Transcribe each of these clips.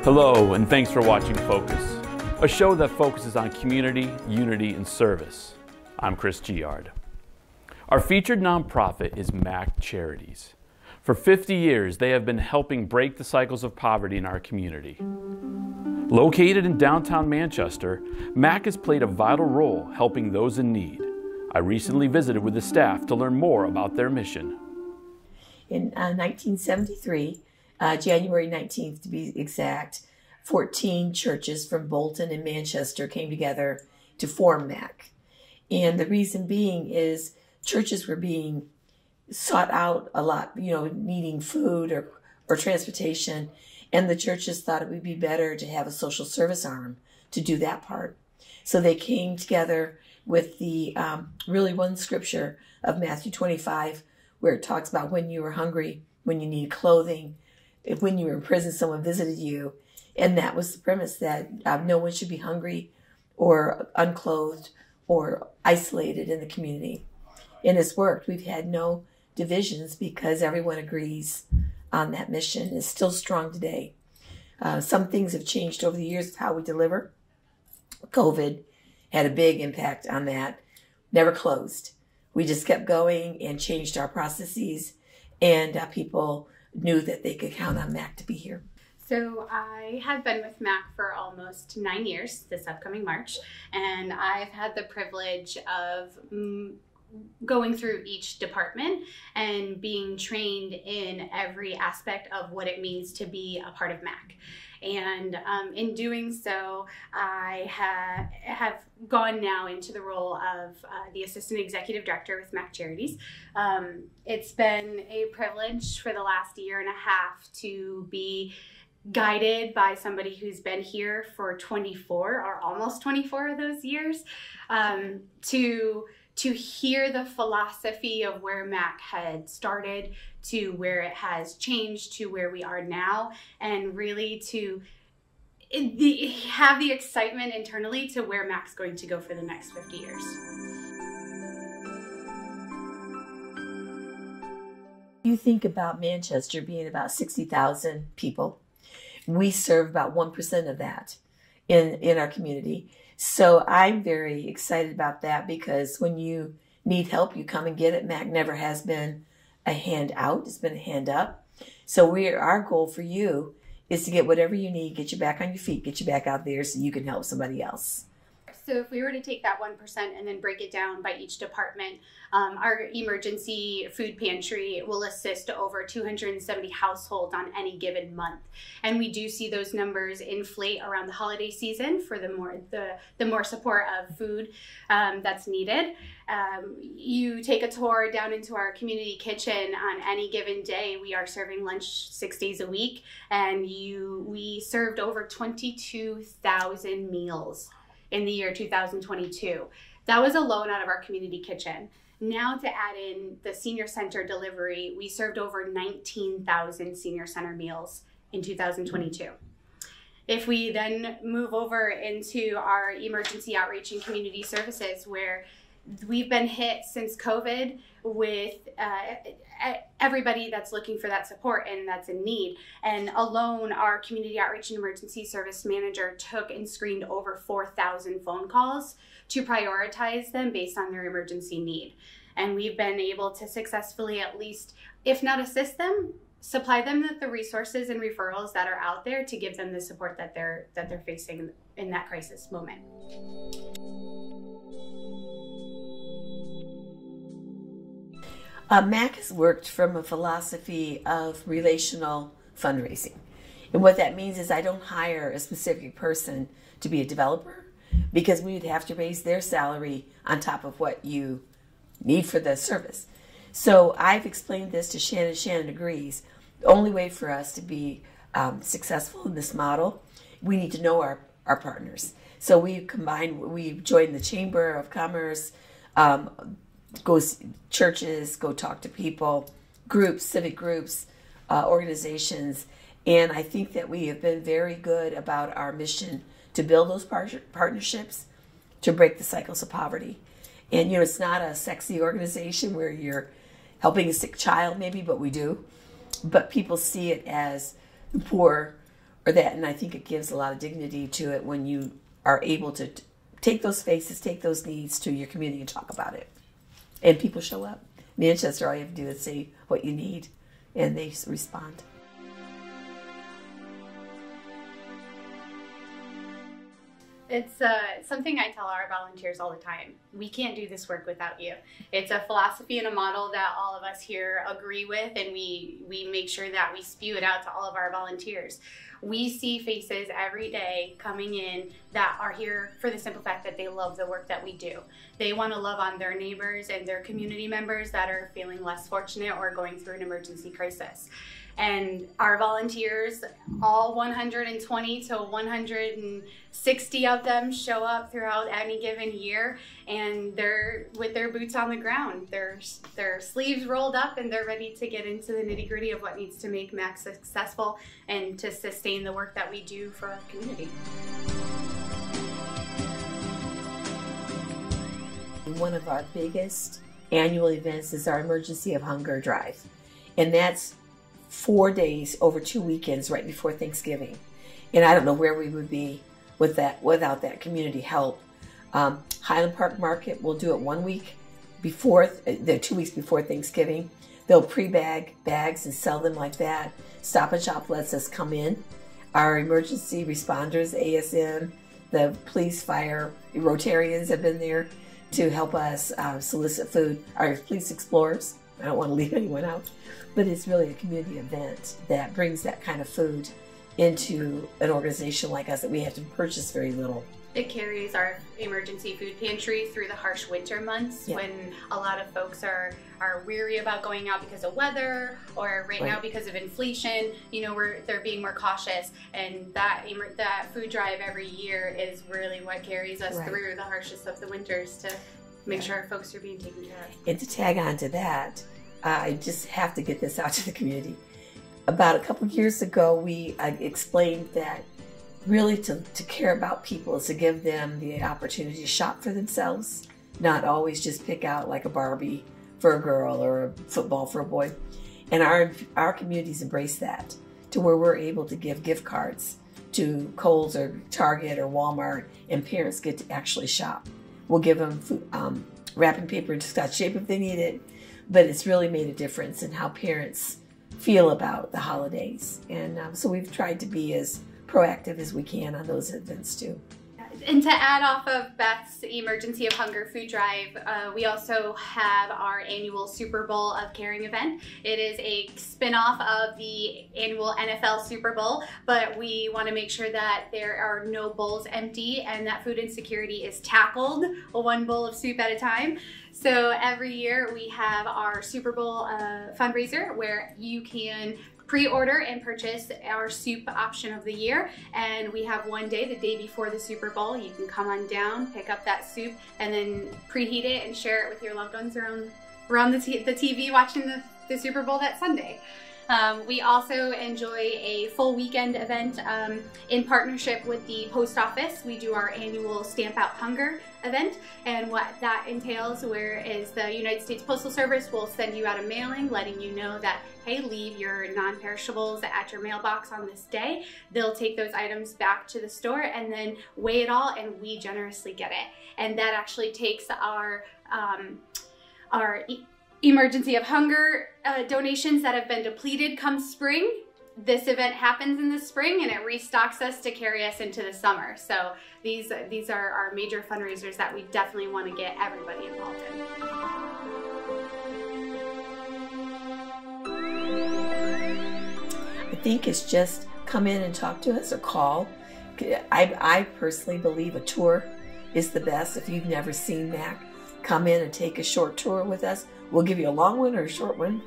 Hello, and thanks for watching Focus, a show that focuses on community, unity, and service. I'm Chris Giard. Our featured nonprofit is MACC Charities. For 50 years, they have been helping break the cycles of poverty in our community. Located in downtown Manchester, MACC has played a vital role helping those in need. I recently visited with the staff to learn more about their mission. In 1973, January 19th to be exact, 14 churches from Bolton and Manchester came together to form MACC. And the reason being is churches were being sought out a lot, needing food or transportation. And the churches thought it would be better to have a social service arm to do that part. So they came together with the really one scripture of Matthew 25, where it talks about when you were hungry, when you needed clothing, when you were in prison, someone visited you. And that was the premise, that no one should be hungry or unclothed or isolated in the community. And it's worked. We've had no divisions because everyone agrees on that mission. It's still strong today. Some things have changed over the years of how we deliver. COVID had a big impact on that. Never closed. We just kept going and changed our processes, and people knew that they could count on MACC to be here. So I have been with MACC for almost 9 years this upcoming March, and I've had the privilege of going through each department and being trained in every aspect of what it means to be a part of MACC. And in doing so, I have gone now into the role of the Assistant Executive Director with MACC Charities. It's been a privilege for the last year and a half to be guided by somebody who's been here for 24 or almost 24 of those years, to hear the philosophy of where MACC had started to where it has changed to where we are now, and really to have the excitement internally to where MACC's going to go for the next 50 years. You think about Manchester being about 60,000 people. We serve about 1% of that in our community. So I'm very excited about that, because when you need help, you come and get it. MACC never has been a hand out. It's been a hand up. So our goal for you is to get whatever you need, get you back on your feet, get you back out there so you can help somebody else. So if we were to take that 1% and then break it down by each department, our emergency food pantry will assist over 270 households on any given month. And we do see those numbers inflate around the holiday season for the more support of food that's needed. You take a tour down into our community kitchen on any given day. We are serving lunch 6 days a week, and we served over 22,000 meals in the year 2022. That was alone out of our community kitchen. Now to add in the senior center delivery, we served over 19,000 senior center meals in 2022. If we then move over into our emergency outreach and community services, where we've been hit since COVID with everybody that's looking for that support and that's in need. And alone, our community outreach and emergency service manager took and screened over 4,000 phone calls to prioritize them based on their emergency need. And we've been able to successfully, at least, if not assist them, supply them with the resources and referrals that are out there to give them the support that they're facing in that crisis moment. MACC has worked from a philosophy of relational fundraising. And what that means is I don't hire a specific person to be a developer, because we would have to raise their salary on top of what you need for the service. So I've explained this to Shannon. Shannon agrees. The only way for us to be successful in this model, we need to know our partners. So we've joined the Chamber of Commerce, go churches, go talk to people, groups, civic groups, organizations. And I think that we have been very good about our mission to build those partnerships to break the cycles of poverty. And, it's not a sexy organization where you're helping a sick child maybe, but we do. But people see it as the poor or that. And I think it gives a lot of dignity to it when you are able to take those faces, take those needs to your community and talk about it. And people show up. Manchester, all you have to do is say what you need, and they respond. It's something I tell our volunteers all the time. We can't do this work without you. It's a philosophy and a model that all of us here agree with, and we make sure that we spew it out to all of our volunteers. We see faces every day coming in that are here for the simple fact that they love the work that we do. They want to love on their neighbors and their community members that are feeling less fortunate or going through an emergency crisis. And our volunteers, all 120 to 160 of them, show up throughout any given year, and they're with their boots on the ground, their sleeves rolled up, and they're ready to get into the nitty-gritty of what needs to make MACC successful and to sustain the work that we do for our community. One of our biggest annual events is our Emergency of Hunger Drive, and that's 4 days over 2 weekends right before Thanksgiving. And I don't know where we would be with that without that community help. Highland Park Market will do it 1 week before, 2 weeks before Thanksgiving. They'll pre-bag bags and sell them like that. Stop and Shop lets us come in. Our emergency responders, ASM, the police, fire, Rotarians have been there to help us solicit food. Our police explorers, I don't want to leave anyone out, but it's really a community event that brings that kind of food into an organization like us that we have to purchase very little. It carries our emergency food pantry through the harsh winter months when a lot of folks are weary about going out because of weather, or right now because of inflation. You know, they're being more cautious, and that food drive every year is really what carries us through the harshest of the winters to make sure our folks are being taken care of. And to tag on to that, I just have to get this out to the community. About a couple years ago, we explained that really to care about people is to give them the opportunity to shop for themselves, not always just pick out like a Barbie for a girl or a football for a boy. And our communities embrace that to where we're able to give gift cards to Kohl's or Target or Walmart, and parents get to actually shop. We'll give them food, wrapping paper and Scotch tape if they need it, but it's really made a difference in how parents feel about the holidays. And so we've tried to be as proactive as we can on those events too. And to add off of Beth's Emergency of Hunger food drive, we also have our annual Super Bowl of Caring event. It is a spin-off of the annual NFL Super Bowl, but we want to make sure that there are no bowls empty and that food insecurity is tackled one bowl of soup at a time. So every year we have our Super Bowl fundraiser where you can pre-order and purchase our soup option of the year, and we have one day, the day before the Super Bowl. You can come on down, pick up that soup, and then preheat it and share it with your loved ones around the TV watching the Super Bowl that Sunday. We also enjoy a full weekend event in partnership with the post office. We do our annual Stamp Out Hunger event, and what that entails, whereas the United States Postal Service will send you out a mailing letting you know that, hey, leave your non-perishables at your mailbox on this day. They'll take those items back to the store and then weigh it all, and we generously get it. And that actually takes our Emergency of Hunger donations that have been depleted come spring. This event happens in the spring and it restocks us to carry us into the summer. So these are our major fundraisers that we definitely want to get everybody involved in. I think it's just come in and talk to us or call. I personally believe a tour is the best. If you've never seen MACC, come in and take a short tour with us. We'll give you a long one or a short one.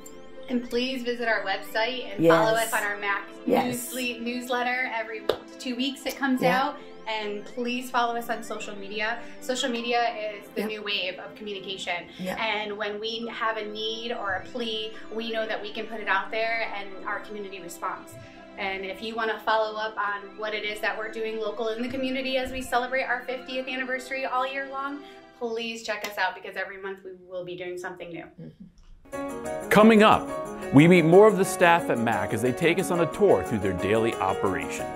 And please visit our website and follow us on our MACC newsletter. Every 2 weeks it comes out. And please follow us on social media. Social media is the new wave of communication. And when we have a need or a plea, we know that we can put it out there and our community responds. And if you want to follow up on what it is that we're doing local in the community as we celebrate our 50th anniversary all year long, please check us out, because every month we will be doing something new. Coming up, We meet more of the staff at MACC as they take us on a tour through their daily operations.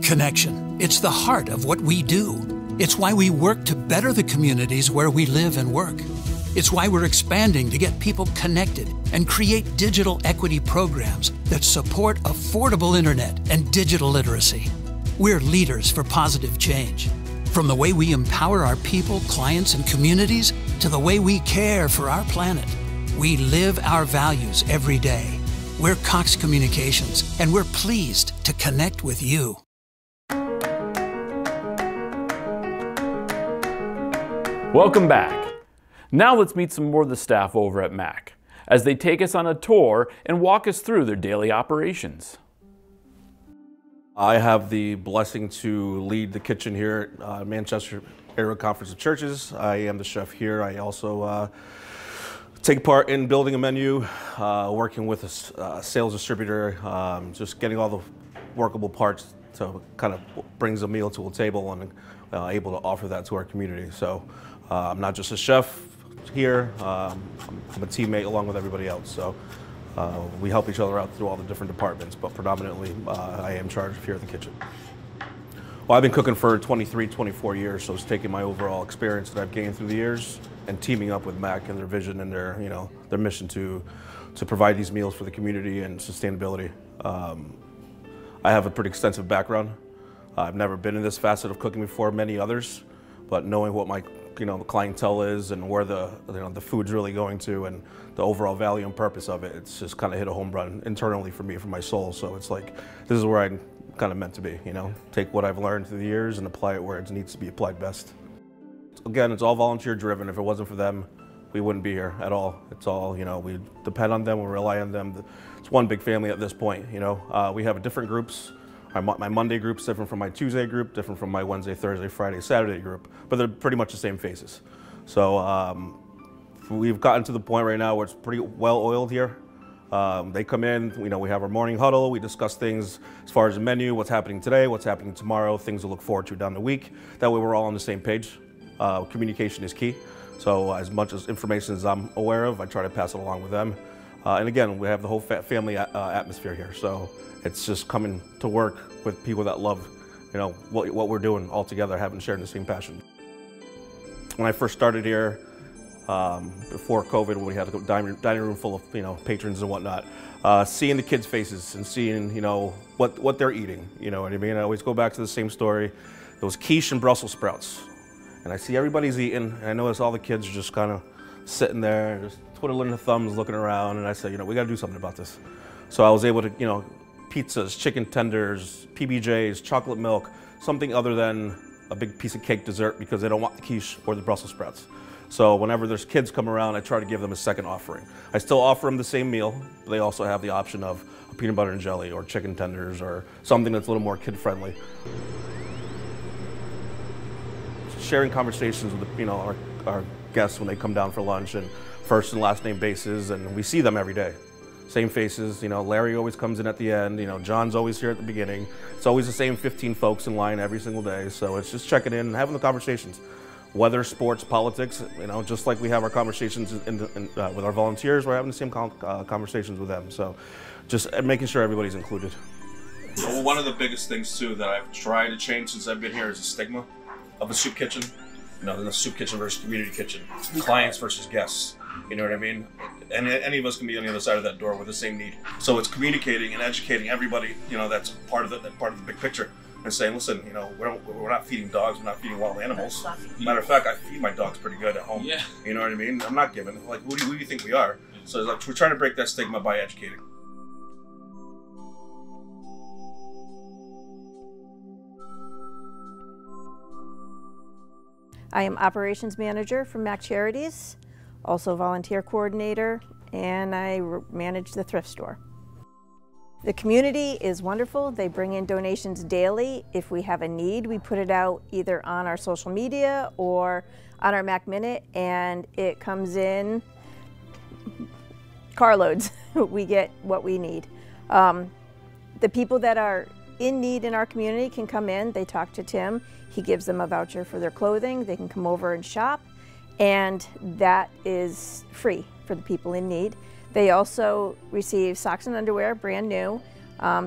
Connection. It's the heart of what we do. It's why we work to better the communities where we live and work. It's why we're expanding to get people connected and create digital equity programs that support affordable internet and digital literacy. We're leaders for positive change. From the way we empower our people, clients, and communities to the way we care for our planet. We live our values every day. We're Cox Communications, and we're pleased to connect with you. Welcome back. Now let's meet some more of the staff over at MACC as they take us on a tour and walk us through their daily operations. I have the blessing to lead the kitchen here at Manchester Area Conference of Churches. I am the chef here. I also take part in building a menu, working with a sales distributor, just getting all the workable parts to kind of brings a meal to a table and able to offer that to our community. So I'm not just a chef here, I'm a teammate along with everybody else. So we help each other out through all the different departments, but predominantly I am charged here at the kitchen. Well, I've been cooking for 23, 24 years, so it's taking my overall experience that I've gained through the years and teaming up with MACC and their vision and their, their mission to provide these meals for the community and sustainability. I have a pretty extensive background. I've never been in this facet of cooking before, many others, but knowing what my clientele is and where the food's really going to and the overall value and purpose of it, it's just kind of hit a home run internally for me, for my soul. So it's like, this is where I'm kind of meant to be, take what I've learned through the years and apply it where it needs to be applied best. Again, it's all volunteer driven. If it wasn't for them, we wouldn't be here at all. It's all, we depend on them, we rely on them. It's one big family at this point, We have different groups. My Monday group's different from my Tuesday group, different from my Wednesday, Thursday, Friday, Saturday group, but they're pretty much the same faces. So we've gotten to the point right now where it's pretty well oiled here. They come in, we have our morning huddle, we discuss things as far as the menu, what's happening today, what's happening tomorrow, things to look forward to down the week. That way we're all on the same page. Communication is key. So as much as information as I'm aware of, I try to pass it along with them. And again, we have the whole family atmosphere here. So it's just coming to work with people that love, what we're doing all together, having shared the same passion. When I first started here, before COVID, when we had a dining room full of patrons and whatnot, seeing the kids' faces and seeing what they're eating, you know what I mean. I always go back to the same story. Those quiche and Brussels sprouts, and I see everybody's eating, and I notice all the kids are just kind of sitting there, just twiddling their thumbs, looking around, and I said, we got to do something about this. So I was able to, pizzas, chicken tenders, PBJs, chocolate milk, something other than a big piece of cake dessert because they don't want the quiche or the Brussels sprouts. So whenever there's kids come around, I try to give them a second offering. I still offer them the same meal, but they also have the option of a peanut butter and jelly or chicken tenders or something that's a little more kid-friendly. Sharing conversations with our guests when they come down for lunch and first and last name basis, and we see them every day. Same faces, Larry always comes in at the end, John's always here at the beginning. It's always the same 15 folks in line every single day, so it's just checking in and having the conversations. Weather, sports, politics, just like we have our conversations with our volunteers, we're having the same conversations with them. So just making sure everybody's included. Well, one of the biggest things too that I've tried to change since I've been here is the stigma of a soup kitchen. The soup kitchen versus community kitchen, clients versus guests. You know what I mean? And any of us can be on the other side of that door with the same need. So it's communicating and educating everybody, that's part of the big picture. And saying, listen, we're not feeding dogs, we're not feeding wild animals. Matter of fact, I feed my dogs pretty good at home. Yeah. You know what I mean? I'm not giving. Like, who do you think we are? So it's like, we're trying to break that stigma by educating. I am operations manager for MACC Charities, also volunteer coordinator, and I manage the thrift store. The community is wonderful. They bring in donations daily. If we have a need, we put it out either on our social media or on our MACC Minute, and it comes in carloads. We get what we need. The people that are in need in our community can come in, they talk to Tim, he gives them a voucher for their clothing, they can come over and shop, and that is free for the people in need. They also receive socks and underwear, brand new,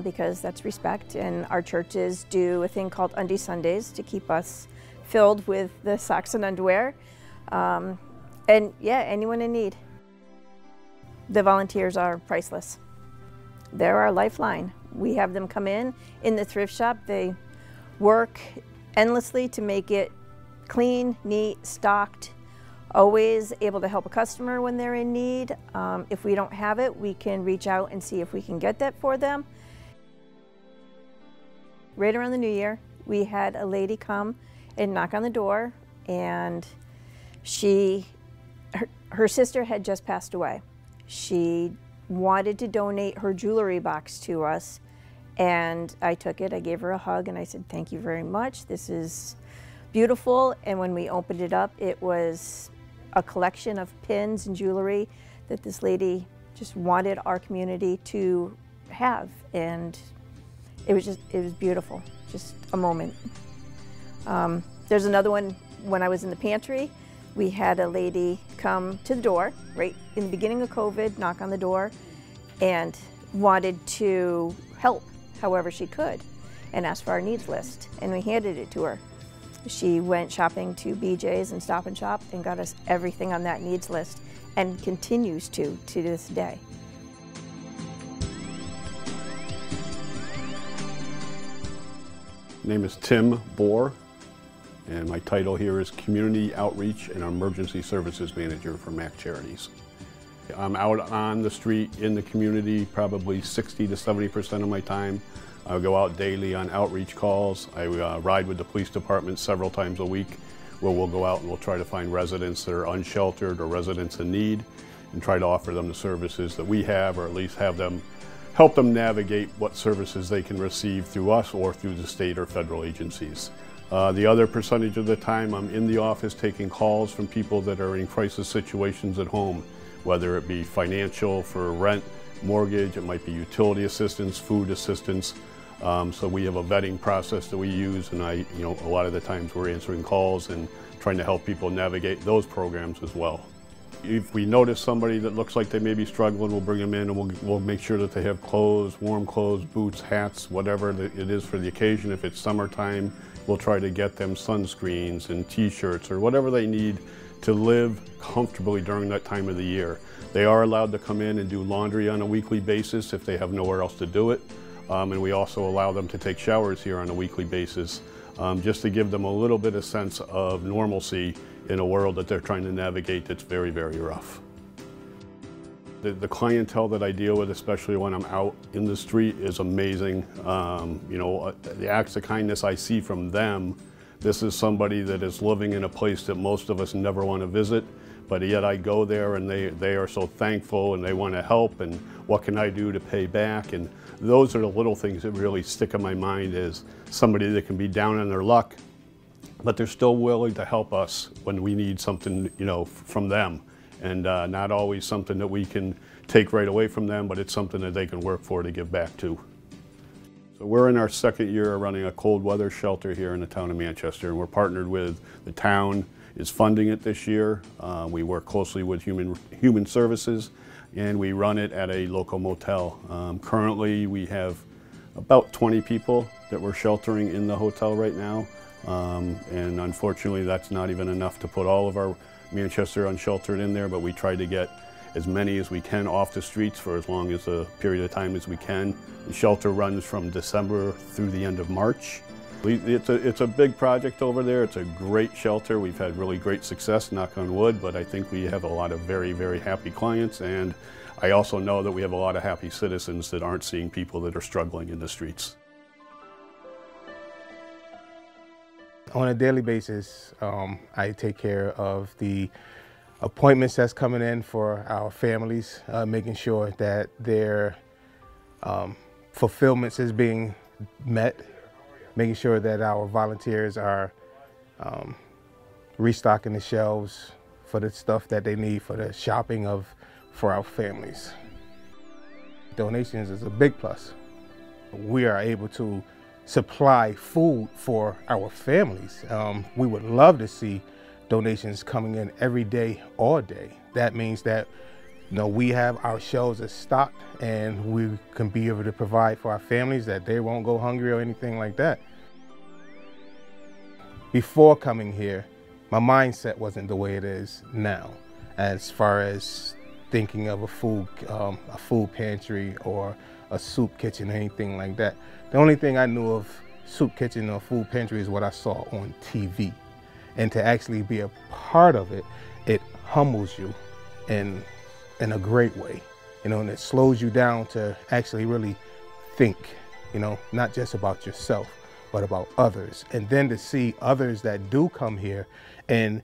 because that's respect, and our churches do a thing called Undie Sundays to keep us filled with the socks and underwear. And yeah, anyone in need. The volunteers are priceless. They're our lifeline. We have them come in the thrift shop. They work endlessly to make it clean, neat, stocked, always able to help a customer when they're in need. If we don't have it, we can reach out and see if we can get that for them. Right around the New Year, we had a lady come and knock on the door, and her sister had just passed away. She wanted to donate her jewelry box to us, and I took it, I gave her a hug, and I said, thank you very much, this is beautiful. And when we opened it up, it was a collection of pins and jewelry that this lady just wanted our community to have, and it was beautiful, just a moment. There's another one when I was in the pantry. We had a lady come to the door, right in the beginning of COVID, knock on the door, and wanted to help however she could, and asked for our needs list, and we handed it to her. She went shopping to BJ's and Stop and Shop and got us everything on that needs list, and continues to this day. My name is Tim Bohr, and my title here is Community Outreach and Emergency Services Manager for MACC Charities. I'm out on the street in the community probably 60 to 70% of my time. I go out daily on outreach calls. I ride with the police department several times a week, where we'll go out and we'll try to find residents that are unsheltered or residents in need, and try to offer them the services that we have, or at least help them navigate what services they can receive through us or through the state or federal agencies. The other percentage of the time, I'm in the office taking calls from people that are in crisis situations at home, whether it be financial for rent, mortgage, it might be utility assistance, food assistance. So we have a vetting process that we use, and a lot of the times we're answering calls and trying to help people navigate those programs as well. If we notice somebody that looks like they may be struggling, we'll bring them in, and we'll make sure that they have clothes, warm clothes, boots, hats, whatever it is for the occasion. If it's summertime, we'll try to get them sunscreens and t-shirts or whatever they need to live comfortably during that time of the year. They are allowed to come in and do laundry on a weekly basis if they have nowhere else to do it. And we also allow them to take showers here on a weekly basis, just to give them a little bit of sense of normalcy in a world that they're trying to navigate that's very, very rough. The clientele that I deal with, especially when I'm out in the street, is amazing. The acts of kindness I see from them, this is somebody that is living in a place that most of us never want to visit, but yet I go there and they are so thankful and they want to help, and what can I do to pay back? And those are the little things that really stick in my mind, as somebody that can be down on their luck, but they're still willing to help us when we need something, from them. And not always something that we can take right away from them, but it's something that they can work for to give back to. So we're in our second year of running a cold weather shelter here in the town of Manchester, and we're partnered with the town is funding it this year. We work closely with Human Services, and we run it at a local motel. Currently we have about 20 people that we're sheltering in the hotel right now, and unfortunately that's not even enough to put all of our Manchester unsheltered in there, but we try to get as many as we can off the streets for as long as a period of time as we can. The shelter runs from December through the end of March. It's a big project over there. It's a great shelter. We've had really great success, knock on wood, but I think we have a lot of very, very happy clients, and I also know that we have a lot of happy citizens that aren't seeing people that are struggling in the streets. On a daily basis, I take care of the appointments that's coming in for our families, making sure that their fulfillments is being met, making sure that our volunteers are restocking the shelves for the stuff that they need for the shopping for our families. Donations is a big plus. We are able to supply food for our families. We would love to see donations coming in every day, all day. That means that we have our shelves are stocked and we can be able to provide for our families, that they won't go hungry or anything like that. Before coming here, my mindset wasn't the way it is now, as far as thinking of a food pantry or a soup kitchen, anything like that. The only thing I knew of soup kitchen or food pantry is what I saw on TV. And to actually be a part of it, it humbles you in a great way, and it slows you down to actually really think, not just about yourself, but about others. And then to see others that do come here and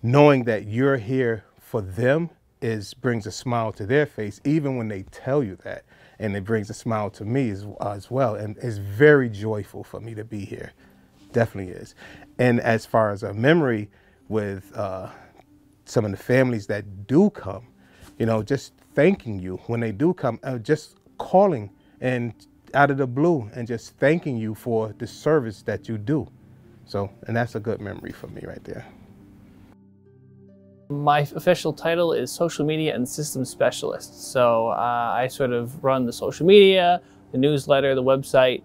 knowing that you're here for them brings a smile to their face, even when they tell you that. And it brings a smile to me as well. And it's very joyful for me to be here. Definitely is. And as far as a memory with some of the families that do come, just thanking you when they do come, just calling and out of the blue and just thanking you for the service that you do. And that's a good memory for me right there. My official title is Social Media and Systems Specialist. So I sort of run the social media, the newsletter, the website,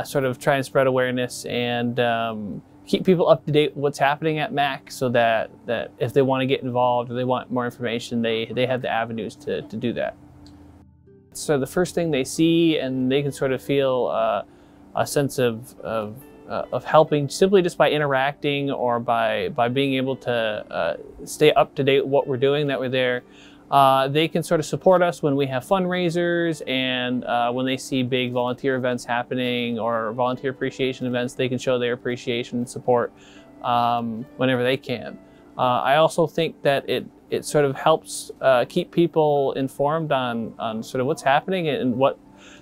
sort of try and spread awareness and keep people up to date with what's happening at MACC, so that if they want to get involved or they want more information, they have the avenues to do that. So the first thing they see, and they can sort of feel a sense of helping simply just by interacting or by being able to stay up to date with what we're doing, that we're there. They can sort of support us when we have fundraisers, and when they see big volunteer events happening or volunteer appreciation events, they can show their appreciation and support whenever they can. I also think that it sort of helps keep people informed on sort of what's happening and what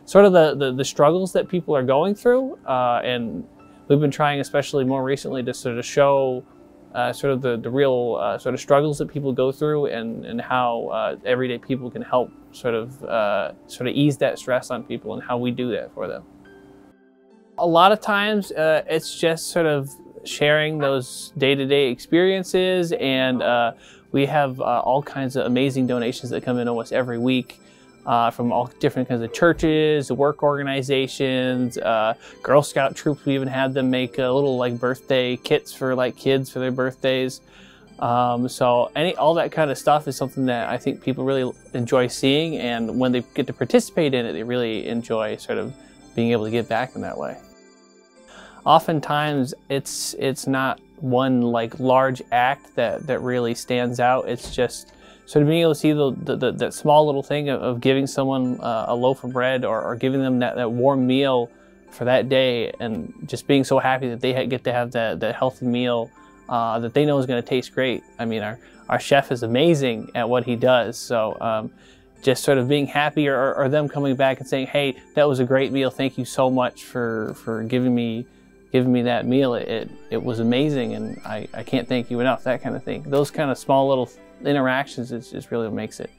sort of the struggles that people are going through. And we've been trying, especially more recently, to sort of show sort of the real sort of struggles that people go through, and how everyday people can help sort of ease that stress on people, and how we do that for them. A lot of times it's just sort of sharing those day-to-day experiences, and we have all kinds of amazing donations that come in almost every week. From all different kinds of churches, work organizations, Girl Scout troops. We even had them make little birthday kits for kids for their birthdays. So all that kind of stuff is something that I think people really enjoy seeing, and when they get to participate in it, they really enjoy sort of being able to give back in that way. Oftentimes, it's not one large act that really stands out. It's just sort of being able to see that small little thing of giving someone a loaf of bread, or giving them that warm meal for that day, and just being so happy that they get to have that healthy meal that they know is going to taste great. I mean, our chef is amazing at what he does, so just sort of being happy, or them coming back and saying, "Hey, that was a great meal. Thank you so much for giving me that meal. It was amazing, and I can't thank you enough." That kind of thing. Those kind of small little interactions is really what makes it.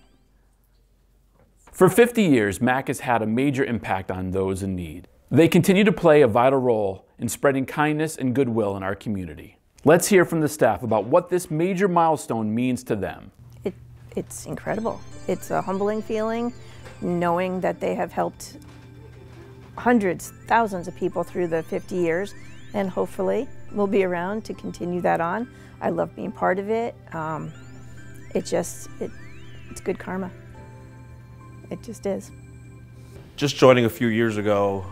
For 50 years, MACC has had a major impact on those in need. They continue to play a vital role in spreading kindness and goodwill in our community. Let's hear from the staff about what this major milestone means to them. It's incredible. It's a humbling feeling, knowing that they have helped hundreds, thousands of people through the 50 years, and hopefully we'll be around to continue that on. I love being part of it. It's good karma. It just is. Just joining a few years ago,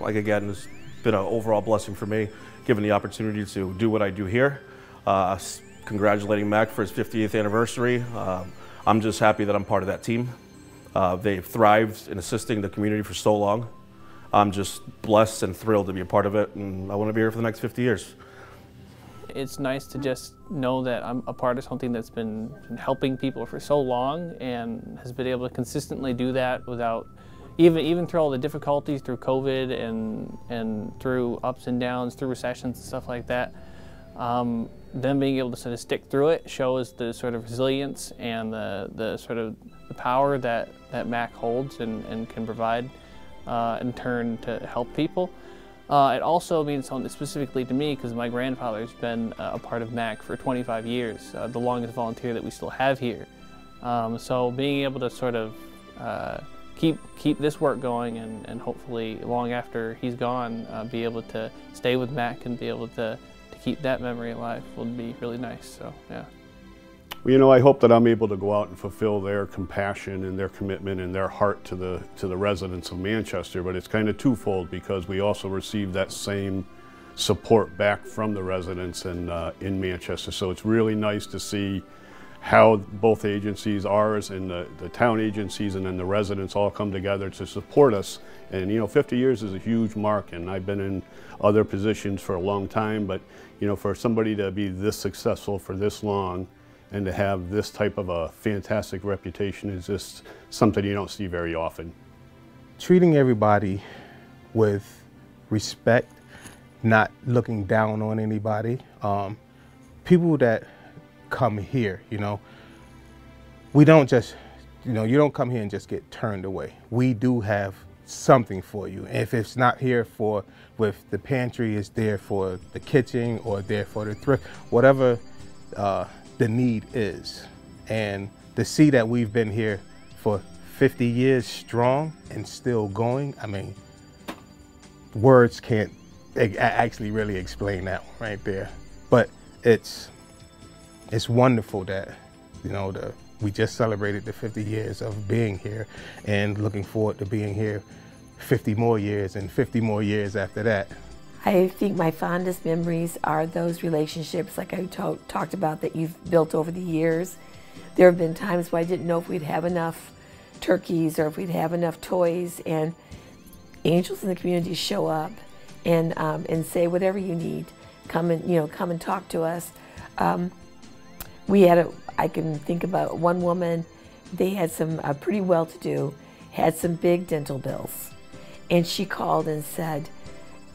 again, it's been an overall blessing for me, given the opportunity to do what I do here. Congratulating MACC for its 50th anniversary. I'm just happy that I'm part of that team. They've thrived in assisting the community for so long. I'm just blessed and thrilled to be a part of it, and I want to be here for the next 50 years. It's nice to just know that I'm a part of something that's been helping people for so long, and has been able to consistently do that without, even through all the difficulties, through COVID and through ups and downs, through recessions and stuff like that. Them being able to sort of stick through it shows the sort of resilience and the sort of the power that MACC holds and can provide in turn to help people. It also means something specifically to me because my grandfather's been a part of MACC for 25 years, the longest volunteer that we still have here. So being able to sort of keep this work going and hopefully long after he's gone, be able to stay with MACC and be able to keep that memory alive would be really nice. So yeah. Well, you know, I hope that I'm able to go out and fulfill their compassion and their commitment and their heart to the residents of Manchester, but it's kind of twofold because we also receive that same support back from the residents in Manchester. So it's really nice to see how both agencies, ours and the town agencies and then the residents all come together to support us. And you know, 50 years is a huge mark, and I've been in other positions for a long time, but you know, for somebody to be this successful for this long and to have this type of a fantastic reputation is just something you don't see very often. Treating everybody with respect, not looking down on anybody. People that come here, you know, we don't just, you know, you don't come here and just get turned away. We do have something for you. If it's not here with the pantry, it's there for the kitchen or there for the thrift, whatever the need is. And to see that we've been here for 50 years strong and still going, I mean, words can't actually really explain that one right there. But it's wonderful that, you know, we just celebrated the 50 years of being here and looking forward to being here 50 more years and 50 more years after that. I think my fondest memories are those relationships like I talked about that you've built over the years. There have been times where I didn't know if we'd have enough turkeys or if we'd have enough toys, and angels in the community show up and say whatever you need, come and talk to us. I can think about one woman, they had some pretty well-to-do, had some big dental bills, and she called and said,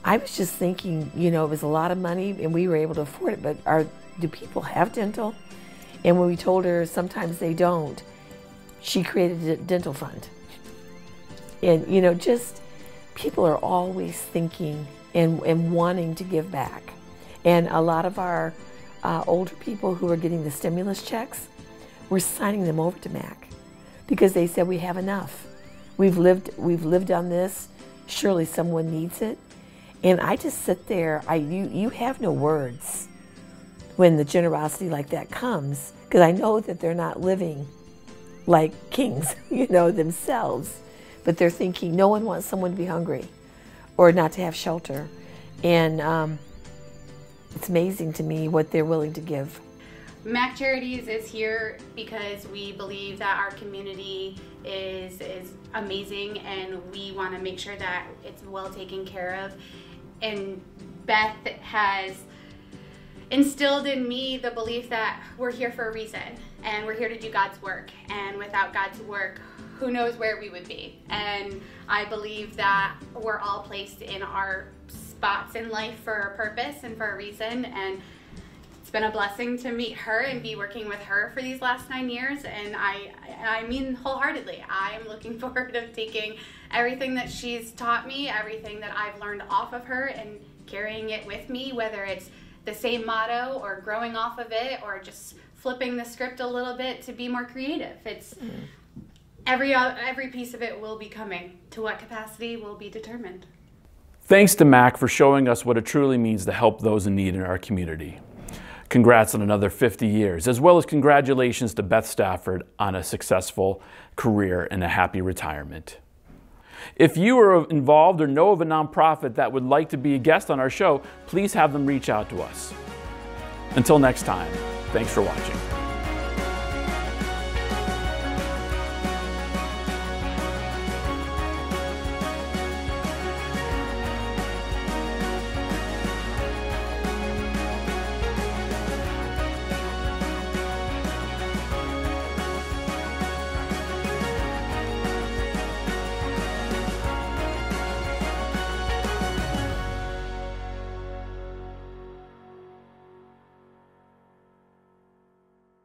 I was just thinking, you know, it was a lot of money and we were able to afford it, but do people have dental? And when we told her sometimes they don't, she created a dental fund. And, you know, just people are always thinking and wanting to give back. And a lot of our older people who are getting the stimulus checks, we're signing them over to MACC because they said we have enough. We've lived on this. Surely someone needs it. And I just sit there, you have no words when the generosity like that comes, because I know that they're not living like kings, you know, themselves, but they're thinking no one wants someone to be hungry or not to have shelter. And it's amazing to me what they're willing to give. MACC Charities is here because we believe that our community is amazing and we want to make sure that it's well taken care of. And Beth has instilled in me the belief that we're here for a reason and we're here to do God's work, and without God's work, who knows where we would be. And I believe that we're all placed in our spots in life for a purpose and for a reason, and it's been a blessing to meet her and be working with her for these last 9 years, and I mean wholeheartedly, I am looking forward to taking everything that she's taught me, everything that I've learned off of her, and carrying it with me, whether it's the same motto or growing off of it or just flipping the script a little bit to be more creative. It's every piece of it will be coming. To what capacity will be determined. Thanks to MACC for showing us what it truly means to help those in need in our community. Congrats on another 50 years, as well as congratulations to Beth Stafford on a successful career and a happy retirement. If you are involved or know of a nonprofit that would like to be a guest on our show, please have them reach out to us. Until next time, thanks for watching.